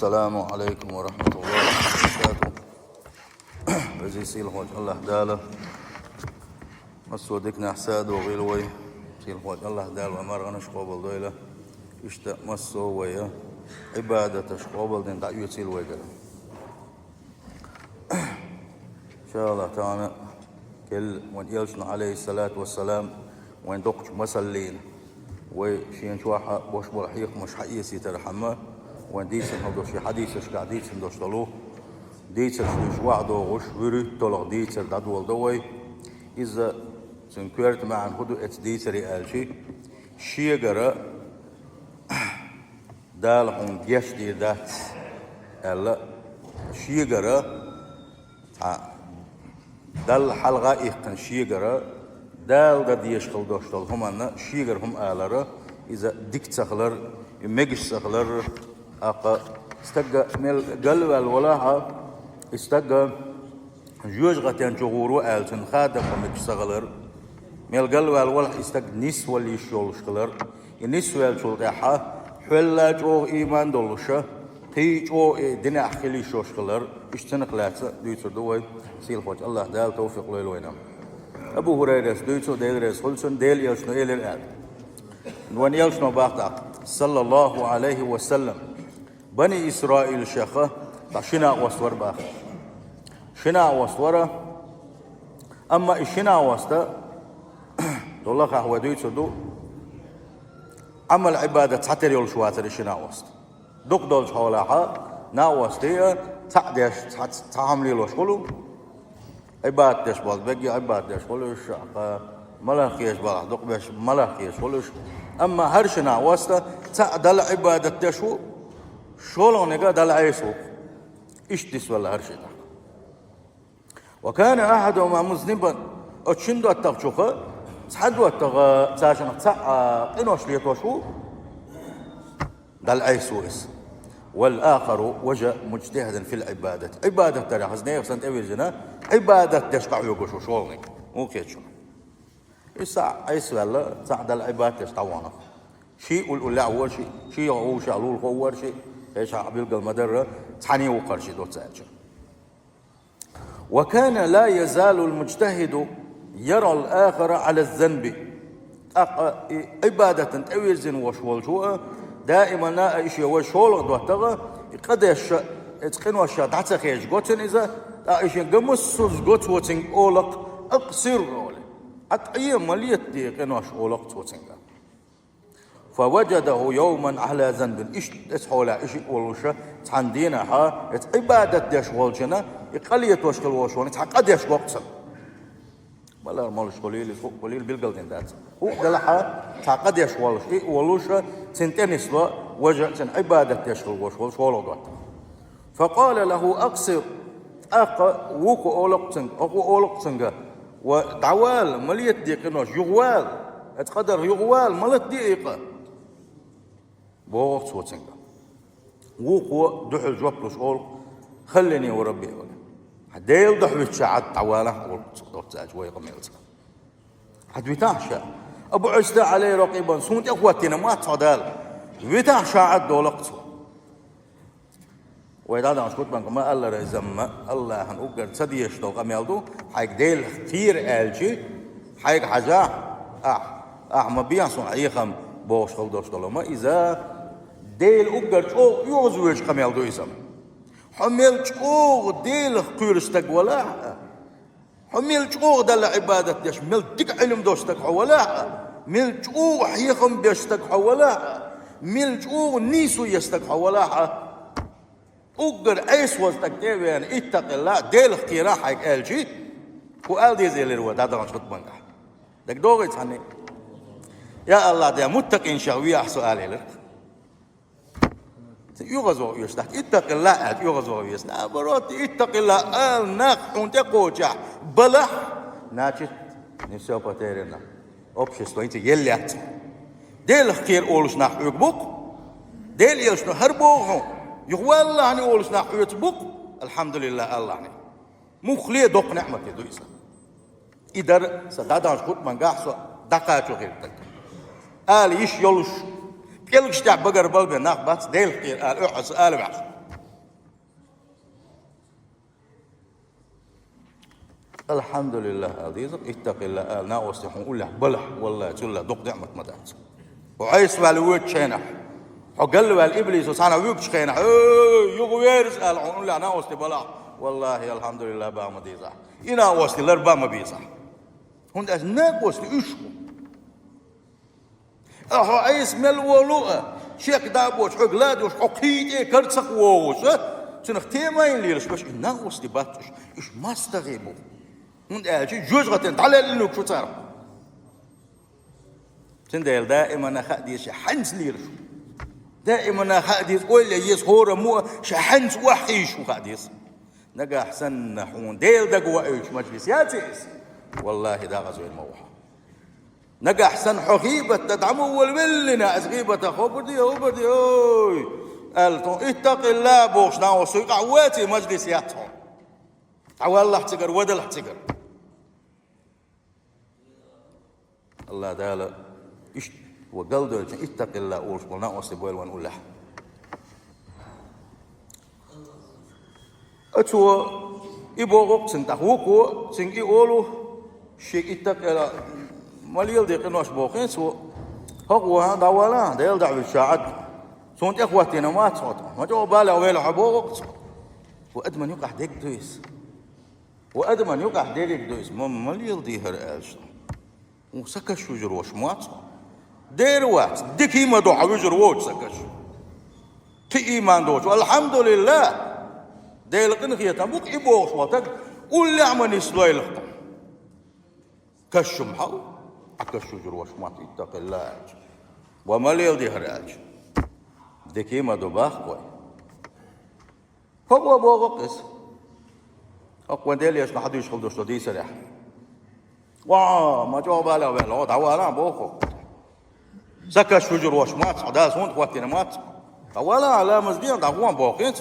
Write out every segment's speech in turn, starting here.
السلام عليكم ورحمة الله وبركاته. وزي سيل خوج الله داله مسودكنا حساد وغيلوي سيل خوج الله دال ومرغنا شقوبل دويله اشتا مسو ويا عبادة شقوبل دين دعيو سيل ويقل إن شاء الله تعالى كل وين يلشنا عليه الصلاة والسلام وين دقش مسلين وشين شواحة بوش برحيق مش حقيسي ترحمه وين ديسن هذا شيء حديث إيش قاعد ديسن دوش طلوه ديسر شو وعده وش وري طلع ديسر دادول دوي إذا سنكرت مع هدو إت ديسر يالشي شيء جرا دال هم جيش دي دات ألا شيء جرا دال حلقة إختن شيء جرا دال قد يشغل دوش طل هم أنا شيء جرا هم آلرا إذا ديك سخلر مجش سخلر أقا استجا مل قلب الولاها استجا جوج غتين جغورو ألتن خادم مجش سخلر مل قلب الولا استج نسوة اللي يشول شخلر النسوة الشلطة حلا جو إيمان دولشة تي جو دنا أخلي شو شخلر اشتنق لاتس دويتر دوي سيل خوج الله دال توفيق ليلوينام أبو هريرة دويتر ديلرس خلصن ديل يلشنو إلى الآن وان يلشنو باقتا صلى الله عليه وسلم بني إسرائيل شيخة شنا وصور باخ شنا وصورة أما الشنا وصتا والله خا دويتر دو عمل عبادة حتى يول شواتر الشنا وصت دوك دول حولها نا وصتية تعديش تعملي له شغله عبادة يشبال بقي عبادة يشغلش ملاخ يشبال دوك بيش ملاخ يشغلش أما هرشنا واسطة تعدل عبادة يشو شولون يقا دل عيسو اشتس ولا هرشنا وكان أحدهما مذنبا أتشندو التغشوخة تحدو التغ تاشن قنوش ليتوشو دل عيسو اس والآخر وجه مجتهدا في العبادة عبادة ترى حزنية سنت أويزنا عبادة يشقع يوغشو شولنك مو كيتشو إسا عيسو الله تعدل العبادة يشتوانا شيء ولا أول شيء هو شالول هو شيء إيش عبيل المدرة تحني وقرشي دوت ساجر وكان لا يزال المجتهد يرى الآخر على الذنب عبادة تويزن وشول شو دائما نا إيش وشول دوتها قد يش تقين وش تعتخيش قطن إذا إيش جمس قط وتين أولق أقصر أول أي مليت دي قين وش أولق توتين فوجده يوما على ذنب إيش تحوله إيش يقولوشه تحندينها عبادة يشغلشنا يقلية وشغل وشون تحقد يشغلشنا بلا مالش قليل بالقلدين ذات هو دلها تحقد يشغلش يقولوشه سنتين سوا وجه عبادة يشغل وشغل شغل دوت فقال له أقصر وكو أولقتنغ ودعوال مليت ديقنوش يغوال اتقدر يغوال ملت دقيقة بوقت صوتنغ وكو دحل جوبلوش أول خليني وربي أولي حديل دحل شعاد تعواله أول دوتاج ويقميلتها حدويتاح أبو عشتا عليه رقيبا سونت أخواتنا ما تصدال ويتاح شعاد دولقته وإذا أنا أشكت بانك ما الله رزم الله هنقدر تديش دو قميلدو حيك ديل كثير آلجي حيك حاجة ما بيانسون عيخم بوش خلدوش دولما إذا ديل أقدر شو يوزوش قميلدو إسم حميل شو ديل قيرستك ولا حميل شو دل عبادة ديش ميل ديك علم دوستك ولا ميل شو حيخم بيشتك ولا ميل شو نيسو يستك ولا أقدر عيس وزتك ديوان اتق الله ديل اختيرا حيك آلجي وقال دي زي للو دادا غنشخط بانك دك دوغي تحني يا الله ده متقين شهوية سؤالي لك يغزو يشتك اتق الله يغزو يشتك بروت اتق الله قال ناق ونتقوجع بلح ناجت نسيو باتيرنا أبشستو انت يليات ديل اختير أولوش ناق يقبوك ديل يلشنو هربوغو يغوال الله هني أولوش ناق يتبوك الحمد لله الله هني مخليه دوق نعمة يدو إسا إدار سدادا شكوت من قاحسو دقاتو غيرتك آل يش يلوش يلوش تاع بقر بلبي ناق بات ديل خير آل أحس آل بعش الحمد لله عزيزك اتق الله نا وستحون قول له بلح والله تلا دق دعمت مدات وعيس والوجه شينح وقال والابليس وصانا ويك شينح يغويرس قال لا نا وست بلح والله الحمد لله با مديزا انا وست الاربع مبيزا هند از ناك وست اشكو اهو عيس ملولوه شيك دابوش حقلادوش حقيقي كرتسق ووش تنختيمين ليرش باش انا وست باتش اش ما استغيبو هند اجي جوج غتن تعال لك شو صار تنديل دائما خديش حنس ليرش دائما خديش قول لي يسهور مو شحنس وحيش وخديش نجا احسن نحون ديل دقوا ايش مجلس ياتيس والله دا غزو الموحى نجا احسن حقيبه تدعموا والبلنا غيبه خبردي اوي قالتو اتق الله بوش ناو سوق عواتي مجلس ياتهم عوال الله احتقر ودل احتقر الله تعالى ايش وقال دول اتق الله قول قلنا وسبويل ونقول له اتو يبوغ سنتاخوكو سنكي اولو شيك اتق الله ماليل دي قنوش بوخين سو هو داولا ديل دعو الشاعد سونت اخواتنا ما تصوت ما جو بالا ويل عبوغ وادمن يقع ديك دويس وادمن يقع ديك دويس ماليل دي هرالش وسكش وجروش مات دير وات ديكي ما دو حوجر ووت سكش تي ايمان دوش والحمد لله ديل قنخيه تبوك يبوش واتك قول عمني سلاي لختم كشم حو اكش وجروش مات اتق الله وما ليل دي هراج ديكي ما دو باخ كوي هو بوغقس اقوى ديل يش ما حد يشغل دوش دي سريح ما جاوب على ولا دعوانا بوخو سكش فجر واش مات صداس هون خواتنا مات ولا على مزدين دعوان بوخين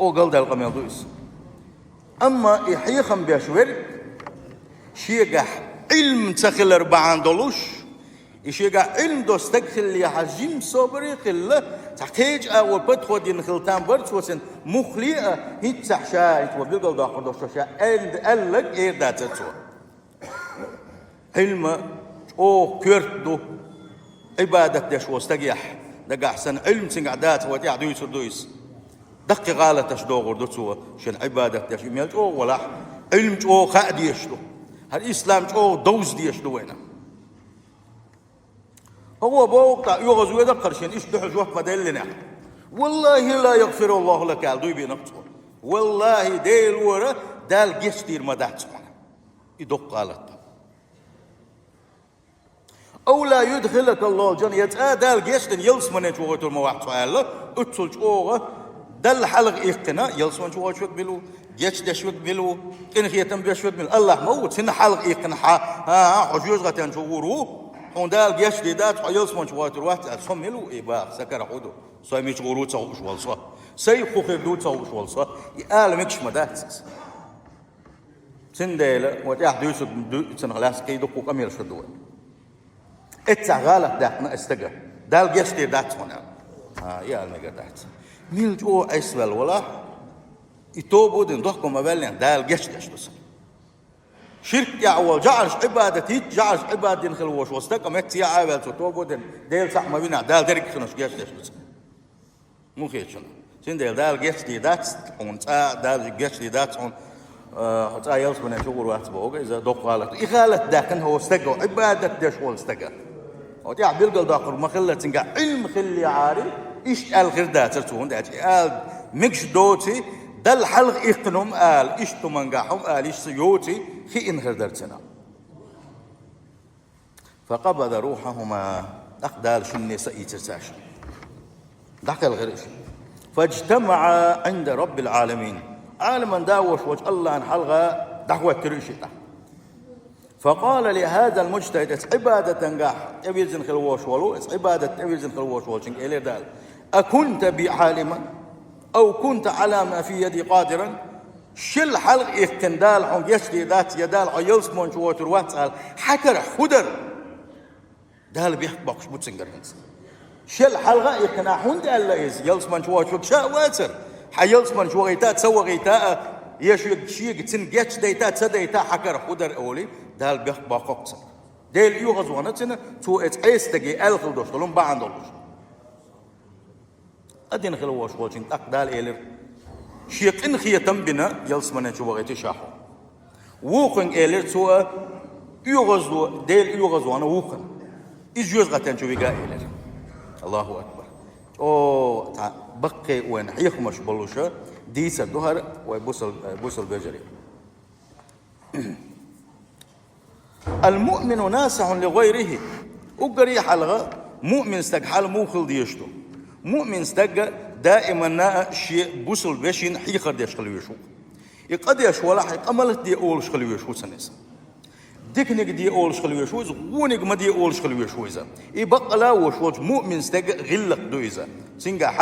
او قال دال قميل دويس اما يحيخم بيشور شيقح علم تخل 40 دولوش يشيقح علم دوستقخل لي حجيم صبري خله تحتاج أول بدخل دين خلتان برد وسن مخلية هيت سحشاء وبيقول داخل دوشة أند ألق إيه داتتو علم أو كرتو عبادة دش واستجيح دقا أحسن علم سنقعدات وديع دويس ودويس دق غالة تشدوغر دوتسو شن عبادة دش ميلج أو ولا علم أو خاد يشدو هالإسلام أو دوز ديشدو وينه هو بوقت يغزو يذكر شيء ايش دحجوه مدلنا والله لا يغفر الله لك الدوي بنقطه والله ديل ورا دال جستير مدات يدق قالت او لا يدخلك الله الجنة دال جستن يلس من جوه المواقف قال اتل جوه دل حلق اقنا يلس من جوه شوك بلو جيش دشوك بلو ان هي تنبشوك من الله موت سن حلق اقنا حجوز غتن جورو وندال جيش ديدات حيلس من شوات الوقت أسميلو إباق سكر حدو سايمش غروت سوش والصا سيخو خدوت سوش والصا يقال مكش مدات سنديل وتأح دوس سنغلاس كيدو كمير شدوه اتغالك داخنا استجا دال جيش ديدات هنا يا المجدات ميلجو أسفل ولا يتوبوا دين ضحكم مبلين دال جيش دشتوس شرك يعول جعلش عبادتي جعلش عبادة نخلوش واستقام يا عابل تطوبوا ديل صح ما بينا دال درك شنوش جيش ديش مو خير شنو سين دال جيش دي دات هون دال جيش دي دات هون تا يلس من شغل واحد بوجه إذا دق قالت إخالة داكن هو استقام عبادة ديش هو استقام وتيع بيلقى داخل ما خلة تنقع علم خلي عاري إيش الخير دات ترتون دات قال مكش دوتي دل حلق إقنهم قال إيش تمنقعهم قال إيش سيوتي في إنهر درتنا فقبض روحهما أقدال شني سيتساش دعك الغريش فاجتمع عند رب العالمين عالما داوش وجه الله عن حلقة دعوة تريشته فقال لهذا المجتهد عبادة قاح يبيزن خلوش ولو عبادة يبيزن خلوش ولو إلي دال أكنت بي عالما أو كنت على ما في يدي قادرا شل حلق اختندال حون يشتي ذات يدال عيلس من شوات الواتسال حكر خدر دال بيحبقش بوتسنجر هنس شل حلقة اختنا حون دال ليز يلس من شوات شاء واتر حيلس من شو غيتات سوى غيتاء يشيك شيك تن جاتش ديتا تديتا حكر خدر أولي دال بيخ باقوكسر ديل يغزوانا تن تو اتعيس تجي ألخل دوش تلون بعند دوش أدين خلوا وش وجين تك دال إيلر شيك إن خيتم بنا يلس من شو بغيتي شاحو ووقن إيلر تو يغزو ديل يغزوانا ووقن إجوز غتن شو بيجا إيلر الله أكبر أو تا بقي وين حيخمش بلوشة ديس الدهر ويبوصل بجري المؤمن ناسح لغيره وقري حلقة مؤمن استقحال موخل ديشتو مؤمن استقى دائما شيء بوصل بيشين حيخر ديش خلويشو يقد يشولا حيق أملت دي أول شخلويشو سنسا ديكنك دي أول شخلويشو ونك ما دي أول شخلويشو إذا يبقى لا وشوج مؤمن استقى غلق دو إذا سنجح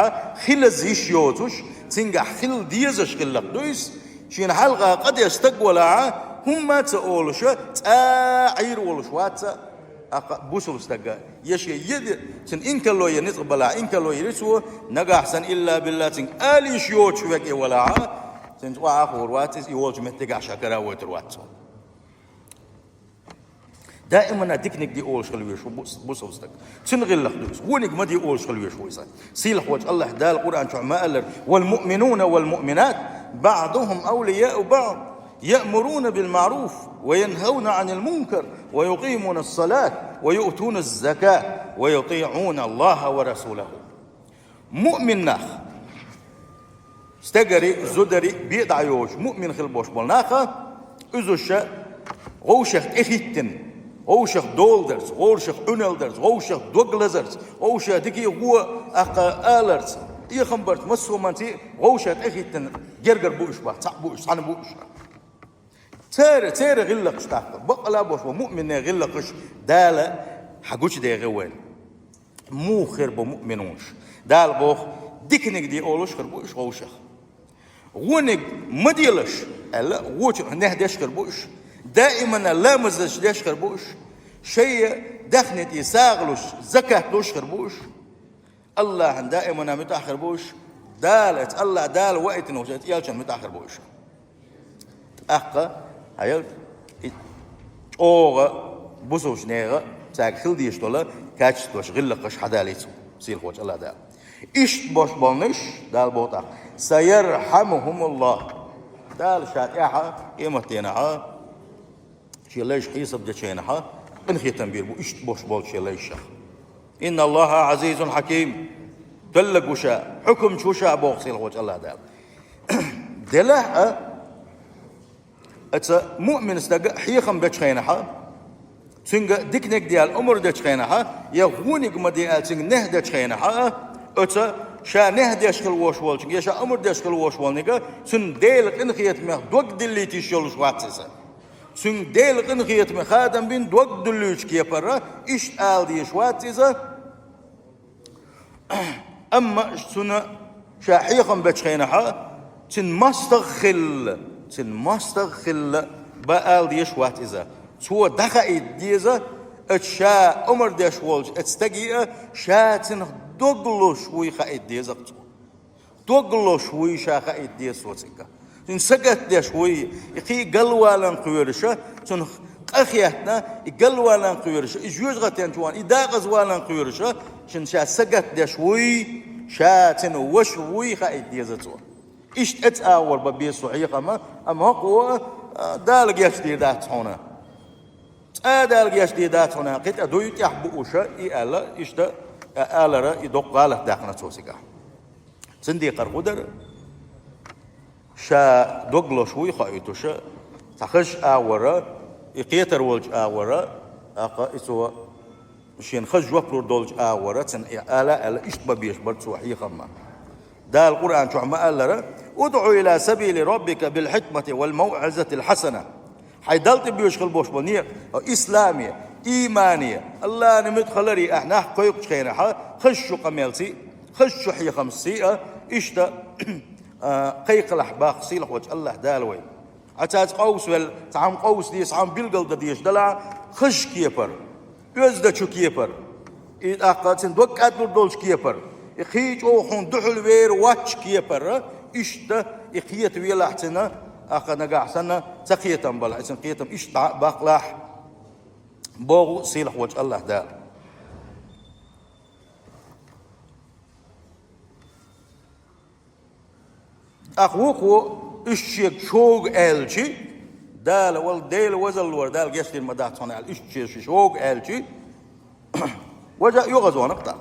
خل زيش يوتوش سنجح خل ديزش غلق دويس شين حلقة قد يستقولا هم تقولش تعير ولشوات بوسل استقى يشي يد سن إنك لو ينتقبلا إنك لو يرسو نجح سن إلا بالله سن آليش يوتش وك ولا سن وآخر واتس يوتش متجع شكرا وترواتو دائما ديكنك دي أول شغلويش بوسل استقى سن غير لخدوس ونك ما دي أول شغلويش ويسا سيلح وجه الله دال القرآن شو ما قال والمؤمنون والمؤمنات بعضهم أولياء بعض يأمرون بالمعروف وينهون عن المنكر ويقيمون الصلاة ويؤتون الزكاة ويطيعون الله ورسوله مؤمن ناخ استجري زدري بيدع يوش مؤمن خلبوش بالناخة أزوش غوشخ إخيتن غوشخ دولدرز غوشخ أونلدرز غوشخ دوغلزرز غوشخ ديكي هو أقا آلرز يخنبرت مسو منتي غوشخ إخيتن جرجر بوش باه تعب بوش صان بوش تير غلقش تحت بقى لا بوش ومؤمن غلقش دالة حقوش دي غوين مو خير بمؤمنونش دال بوخ ديكنك دي أولوش خير بوش غوشخ غونك مديلش ألا غوش نهدش خير بوش دائما لا مزش ديش خير بوش شيء دخنت يساغلوش زكاة دوش خير بوش الله دائما متأخر بوش دالت الله دال وقت نوشت يالشن متأخر بوش أخا هيل أوغا بوسوش نيغا تاك خل ديش دولا كاتش دوش غلقش حداليتو سيل خوش الله دال إشت بوش بالنش دال بوتا سيرحمهم الله دال شاتيحا إيمتينها شي ليش حيصب جاتشينها انخي تنبير بو إشت بوش بول شي ليش إن الله عزيز حكيم تلق وشاء حكم شوشاء بوغ سيل خوش الله دال دله أتا مؤمن استجا حيخم بتشخينها سنجا ديكنك ديال أمر دتشخينها يغونك ما ديال سنج نه دتشخينها أتا شا نه دشخل وشوال سنج يشا أمر دشخل وشوال نيجا سن ديل قنخيت مه دوق دللي تيشول شواتسا سن ديل قنخيت مه خادم بين دوق دللوش كي برا إيش آل دي شواتسا أما سن شا حيخم بتشخينها سن مستغخل بقال ديش وات إذا سوى دخل ديزا اتشا عمر ديش والج اتستجي شاتن دوغلوش وي خايد ديزا دوغلوش وي شا خايد ديز وتسكا سن سقت ديش وي يخي قلوالن قويرشا سن قخياتنا قلوالن قويرشا اجوز غتين توان اداغز والن قويرشا شن شا سقت ديش وي شاتن وش وي خايد ديزا تو إيش أتأول ببيسو حقيقة أما هو دالق يشتي دات هنا دالق يشتي دات هنا قد أدويت يحبوشا إيالا إيش دا آلرا يدق غالة داخنا توسيقا سندي قرقودر شا دوغلو شوي خايتو شا تخش آورا إقيتر ولج آورا أقا إسوا شين خج وفلور دولج آورا تن آلا إيش ببيش برتسو حقيقة ما دا القرآن شو ما قال لنا ادعو إلى سبيل ربك بالحكمة والموعظة الحسنة حيدلت بيشغل بوش بنية إسلامية إيمانية الله نمدخل ري إحنا قيق شخينا خشوا قميلسي خشوا حي خمسي إشتا قيق الأحباق سيلح وجه الله دالوي عتاز قوس تعم قوس ديس عم بيلقل ديش دلع خش كيبر يزد شو كيبر إذا قاتن دوك أدلو دولش كيبر يخيج أو خون دحل وير واتش كيبر إشتا إخيت ويلا حتنا أخذنا قاعسنا تقيتم بلا إسن قيتم إشتع باقلاح بوغ سيلح وجه الله دا أخوكو إشيك شوق ألشي دال والديل وزل وردال جسد المدات صنع الإشيك شوق ألشي وجاء يغزون اقطع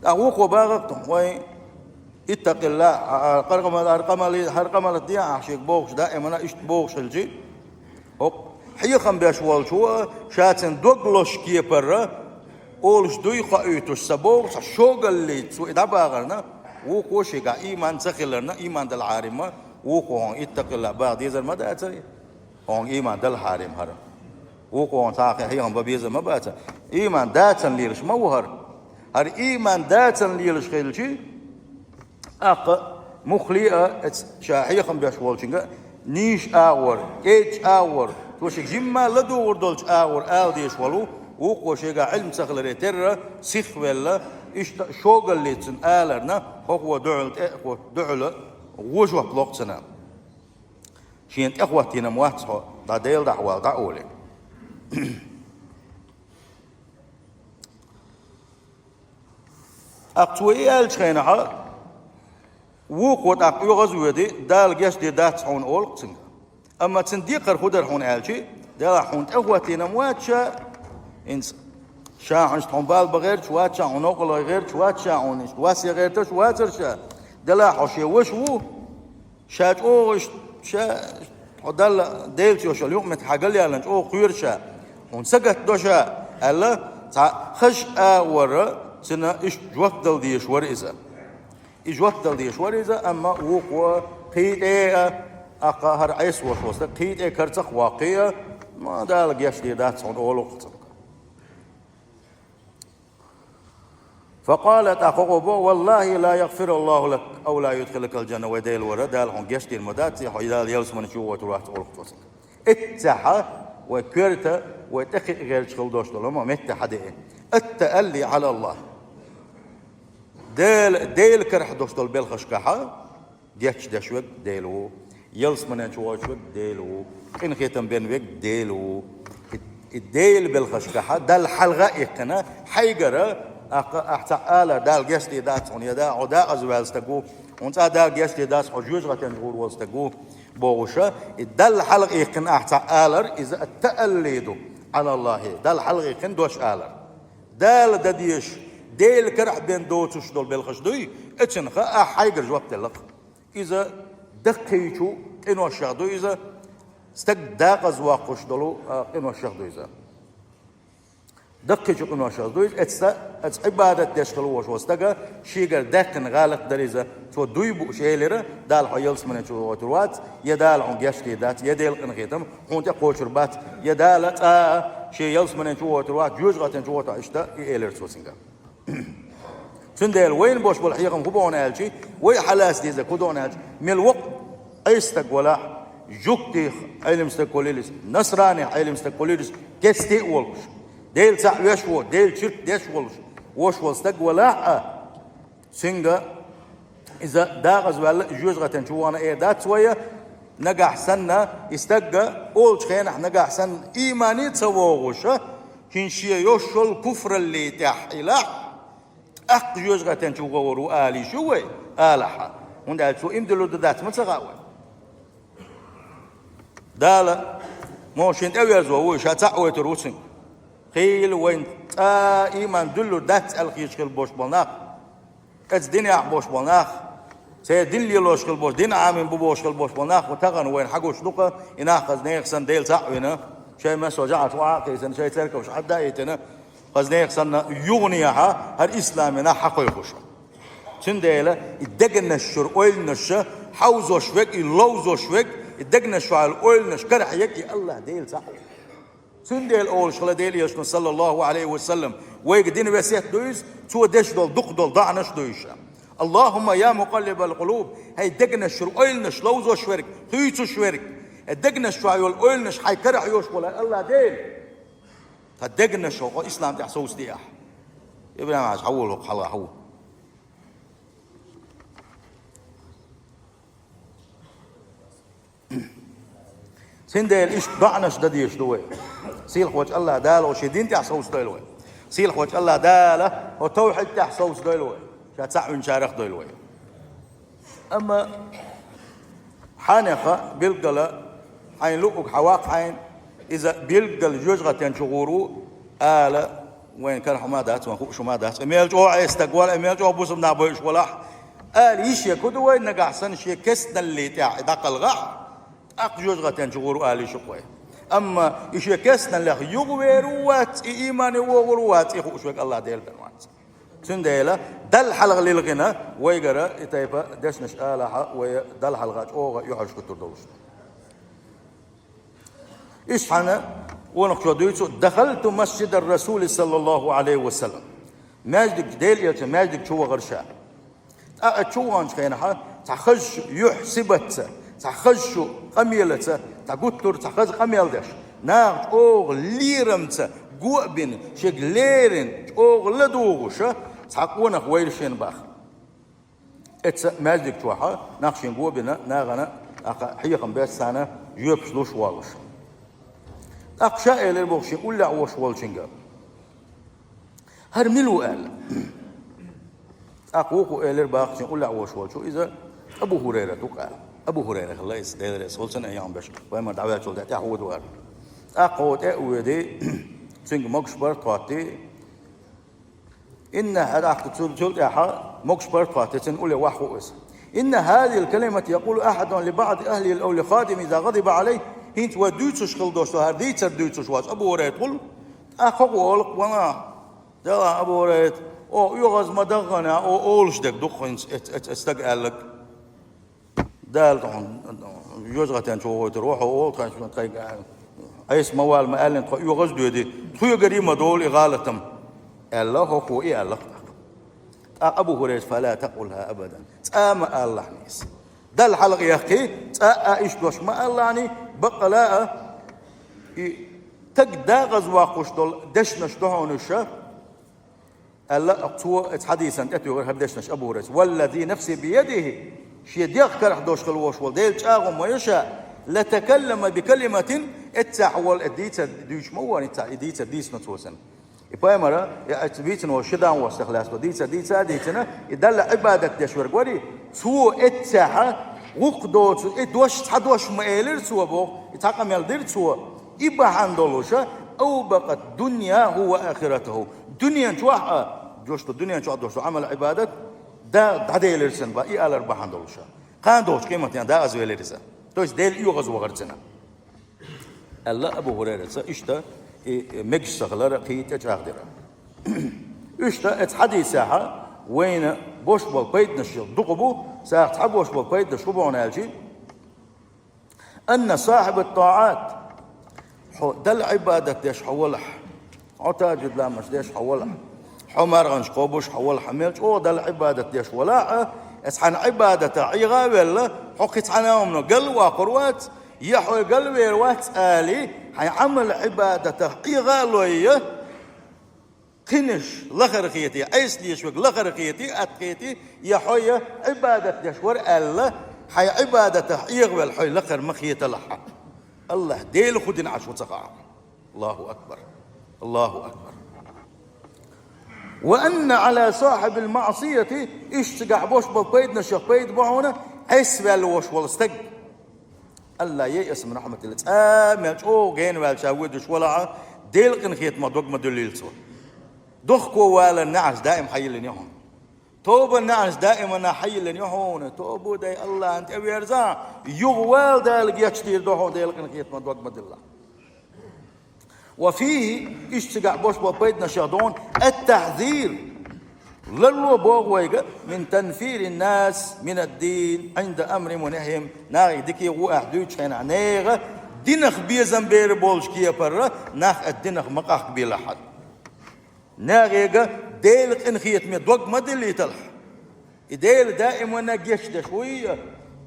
أخوكو باغتم وي اتق الله هرقم الدياء عشيك بوغش دائما إشت بوغش الجي هوب حيخم بيشوال شو شاتن دوغلوش كيبر اولش دوي قايتوش سبوغ شوغ اللي تسو إداباغرنا وكو شيغا إيمان تخيلرنا إيمان دل عارمة وكو هون اتق الله باغ ديزر مدى أتري هون إيمان دل حارم هرم وكو هون تاقي حيهم ببيزر مباتا إيمان داتن ليلش موهر هر إيمان داتن ليلش خيلشي أق مخليئة شاحيخم بيشوال شنغا نيش آور إيش آور توشيك جمع لدور دولش آور آل ديش ولو وقو شيغا علم سخلري ترى سيخ ولا شوغل ليتسن آلرنا هو دعل وجوه بلوقتنا شين إخواتنا مواتحو دا ديل دعوال دعولي أقتوي آل شخينها وقو تاق يغزو يدي دال جيش دي داتحون أولقتنا أما تنديقر خدر حون آلشي دال حون إخواتنا مواتشا إنس شاعنش تنبال بغير شوات شاعون أقل غير شوات شاعونش واسي غير تشواتر شا دلا حوشي وشو شاج أوش شا دل ديل شوش اليوم متحقل يالنش أو خير شا ونسقط دوشا ألا خش ورا سنة إيش جوات دل ديش ورئيزة إيش جوات دل ديش ورئيزة أما وقوا قيد إيه أقهر عيس وشوسته قيد إيه كرتخ واقية ما دال جيش دي دات صون أولوقت فقالت أخوه والله لا يغفر الله لك أو لا يدخلك الجنة وديل ورا دال هون جيش دي المدات يدال يلس من شو وتروح أولوقت اتحى وكرت وتخي غير شغل دوش لما متحد إيه التألي على الله ديل كرح دوش دول بالخشكحة ديش دشوك ديلو يلس من شو شوك ديلو إن ختم بين ويك ديلو الديل بالخشكحة دال حلقة إقنا حيجرة أحتاج دال جستي دات هون يدا عدا أزوال استجو وانت دال جستي دات حجوج غتن جور واستجو بوشة دال حلقة إقنا أحتاج إذا التأليدو على الله دال حلقة إقنا دوش آلر دال دديش ديل كرح بين دوتش دول بالخشدوي اتشنخ حيجر جواب تلق إذا دقيتو إنه الشهدو إذا استقداق زواقش دلو إنه الشهدو إذا دقيتو إنه الشهدو إذا عبادة دشكلو وش واستقى شيغر دقن غالق دريزة تو دويبو شيلره دال حيلس من شو وتروات يدال عن جشتي دات يدال قنقيتم هون تقول شربات يدال شي يلس من شو وتروات جوج غتن شو وتعشتا ييلر سوسنجا تندل وين بوش بالحقيقة مخبون هالشي وي حلاس ديزا كودون هالشي من الوقت أيستك ولا جوكتي علم استقوليلس نصراني علم استقوليلس كستي ولش ديل سع يشوا ديل شرك ديش ولش وش ولستك ولا سنجا إذا داغز ولا جوز غتن شوانا إيه دات شوية نجح سنة استجا أول شيء نحن نجح سن إيماني تسووغش كنشي يوشل كفر اللي تحيله أخ جوز غتن شو غورو آلي شوي آلحة وندال شو إمدلو دات متسغاوي دالا موشين أوي زووي شاتعوي تروسن خيل وين إيمان دلو دات الخيش خل بوش بلناخ أتس دنيا بوش بلناخ سيدين لي لوش خل بوش دين عامين بوش خل بوش بلناخ وتغن وين حقوش دقة إناخذ نيخسن ديل تعوينا شيء ما سوجعت واقيسن شيء تركه وش حد دايتنا قصدي خسنا يغنيها هر إسلامنا حقه يخش تنديله الدجن الشر أويل نشة حوزه شوك اللوزه شوك الدجن الشعال أويل نش كره يكي الله ديل صح تنديل أول شغلة ديل يشنا صلى الله عليه وسلم ويقدين بسيط دويس تو دش دول دق دول ضعنش دويش اللهم يا مقلب القلوب هاي الدجن الشر أويل نش لوزه شوك خيتو شوك الدجن الشعال أويل نش حي كره يوش ولا الله ديل فدقنا شو إسلام تحسوس دياح يبقى ما عاش حول حلا حول سندل إيش ضعنش دديش دوي سيل خوش الله داله وشدين تحصوص دوي سيل خوش الله داله وتوحد تحصوص دوي شاتسع من شارخ دوي أما حانقة بيلقلا حين لوك حواق حين إذا بيلقل جوجغة تنشغورو آلة وين كان حمادات وخوش حمادات إميل جو عيستقوال إميل جو بوسم نابوش ولاح يشي كدو وين نقحسن شي كسنا اللي تاع دقل غح جوجغة تنشغورو آلي شقوي أما يشي كسنا اللي يغويروات إيماني وغروات يخوش ويك الله ديل بنوات سنديلا دل حلق للغنى ويقرا يتيبا دشنش آلها ودل حلقات أوغا يحرش كتر دوش إيش حنا ونقشو دويتو دخلت مسجد الرسول صلى الله عليه وسلم ماجدك ديل يلتا ماجدك شو غرشا أتشوانش خينها تخش يحسبت تخش قميلة تقتر تخش قميلدش ناغ أوغ ليرمت قوبين شيك ليرن أوغ لدوغش تحقونا خويرشين باخ اتس ماجدك توحا ناقشين قوبنا ناغنا حيقا بيت سانا يوبش لوش والش أقشاء إلى البوخشين أولا عوش والشنقا هرملو آل أقوكو إلى الباخشين أولا عوش والشو إذا أبو هريرة تقال أبو هريرة الله يسدير سولسن أيام بش وما دعوات شو ده حود وار أقوت أودي سنج مكشبر قاتي إن هذا أقتل شلت أحد مكشبر قاتي سنقول واحد اس إن هذه الكلمة يقول أحد لبعض أهل أو لخادم إذا غضب عليه هنت ودوتش خل دوستو هرديت دوتش واس أبو هريرة يقول أخو أولق وما جا أبو هريرة أو يغز مدغنا أو أولش دك دخن استقالك دال يوزغتان شو تروح أول كان شو تقيق أيس موال ما قال إنت يغز دودي تخيو قريمة دول إغالتهم الله هو إيه الله أبو هريرة فلا تقولها أبدا تأم الله نيس دل حلق يحكي إيش دوش ما الله يعني بقى لا تقدا غزوا قشطل دشنش دهونش الله أقصوا حديثا أتوا غير هردشنش أبو هريرة والذي نفسي بيده شيء يذكر حدوش خلوش والديل تاغم ويشاء لتكلم بكلمة اتحول الديت دوش موان الديت ديس نتوسن يبقى يعتبيتن وشدان واستخلاص ديتنا يدل عبادة دشور قولي سو اتحا وقدوت ادوش حدوش ميلر سو بو يتاقم يلدر سو يبا حندولوشا او بقت دنيا هو اخرته دنيا شوح جوشت الدنيا شو دوش عمل عبادة دا ديلرسن با اي الر بحندولوشا كان دوش قيمة يعني دا ازويلرسن توش ديل يوغز وغرتنا الله ابو هريرة اشتا مجش سغلر قيت اجاغدرا اشتا اتحدي ساحة وين بوش بالبيت نشيل دقبو ساعة تحب بوش بالبيت نشقبو عنالجي أن صاحب الطاعات دل عبادة ديش حولح عتاجد لامش ديش حولح حمار غنش قوبوش حولح ميلش او دل عبادة ديش ولاعة اسحن عبادة عيغا ولا حقيت عناهم قل وقروات يحوي قل ويروات آلي حيعمل عبادة عيغا لوية قنش لخرقيتي عيس ليشوك لخرقيتي أتقيتي يحوي عبادة ديشور الله حي عبادة يغبل حي لخر مخية لحا الله ديل خدين عشو تقع الله أكبر الله أكبر وأن على صاحب المعصية اشتقع بوش ببيد نشق بيد بعونا اسفل وش والستق الله ييأس من رحمة الله آمين او غين والشاودش ولا ديل قنخيت ما دوق ما دليل سوا دخكو والا النعس دائم حي لن يهون توب الناس دائما حي لن يهون توبوا داي الله انت ابي ارزا يغوال دالك يشتير دوحون دالك نخيت مدوق مد الله وفيه اشتقع بوش ببيت نشاطون التحذير للو بوغويغ من تنفير الناس من الدين عند امر ونهيهم ناغي ديكي وقع دوش خين عنيغ دينخ بيزن بير بولش كي برا ناخ الدينخ مقاخ بيلا حد ناغيغا ديلك انخيت مي دوق ما دلي تلح ديل دائما نجش دشويه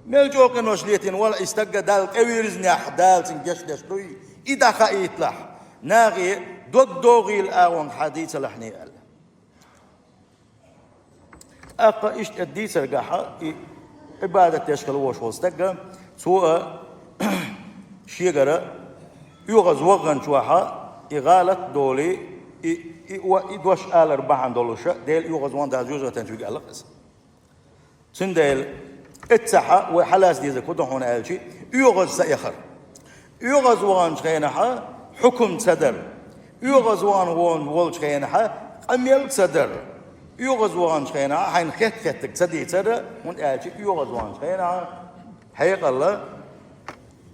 ملجوق نوشليتين ولا استقى دالك اويرزني احدال سنجش دشوي اذا خايت لح ناغي دوق دوغي الاون حديث لحني قال اقا اشت اديس رقاحه عباده تشكل وش واستقى سوء شيغرا يغز وغن شوحا إغالة دولي إدوش آلر بحان دولوشا ديل يغز وان دا جوزة تنشوك ألقس سنديل اتسحا وحلاس ديزا كده هنا آلشي يغز سيخر يغز وان شخينها حكم صدر يغز وان وول شخينها أميل صدر يغز وان شخينها حين خيتك صدي صدر وان آلشي يغز وان شخينها حيق الله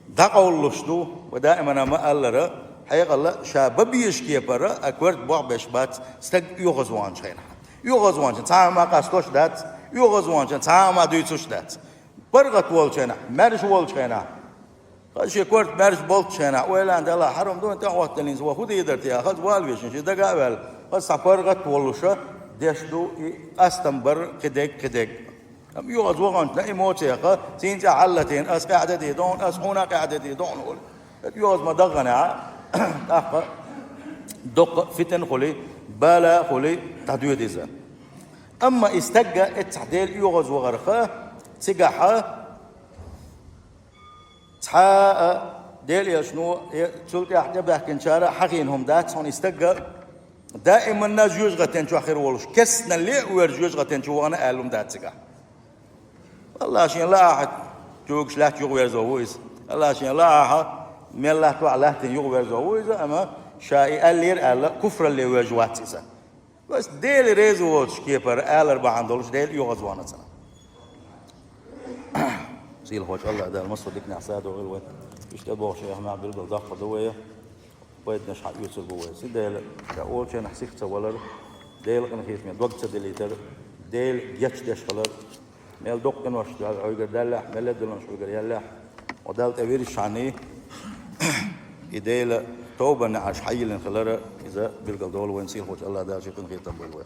دقول لشتو ودائما ما ألرا حيق الله شابب يشكي برا أكورت بوع بشبات استق يغزوان شينا يغزوان شين تعال ما قاستوش دات يغزوان شين تعال ما دويتوش دات برغت وول شينا مرش وول شينا قاش يكورت مرش بولت شينا ولا عند الله حرم دون تعوت تلينز وخذ يدرت يا أخذ والويش شي دقابل بس برغت وولشة ديشدو أستنبر كدك أم يغزوان شنا إموتيقة سينجا علتين أس قاعدة دي دون أس هنا قاعدة دي دون يغز ما دغنا أخ دق فتن خلي بالا خلي تدوي ديزا أما استجا التعديل يغز وغرخة تجاحة تحا ديل يا شنو سلطة أحد بحكي شارع حقينهم دات هون استجا دائما الناس يجغتين شو آخر ولش كسنا اللي ويرجوجغتين شو أنا قالهم دات تجاه الله شين لا أحد جوجش لا تجوج ويرزويز الله شين لا أحد من الله تعالى تنجوج ويرزويز أما شاي اللير ألا كفر اللي ويرجواتيسا بس ديل ريزوش كيبر ألر بعندولش ديل يغزوانا سنة سيل خوش الله ده المصر ديك نعساد وغلوة يشتبه شيء ما بيلقى ضغط دوية بيد نشحت يوصل بويه سيديل كأول شيء نحسيك تولر ديل قن خيس من وقت ديليتر ديل جتش دشلر ميل دقن واشتغل عيقر دلح ميل دلون شو عيقر يلح ودالت أبير الشعني إديل توبة نعش حي لنخلره إذا بيلقى دول وين سيل خوش الله ده شيء قن خيس تبويه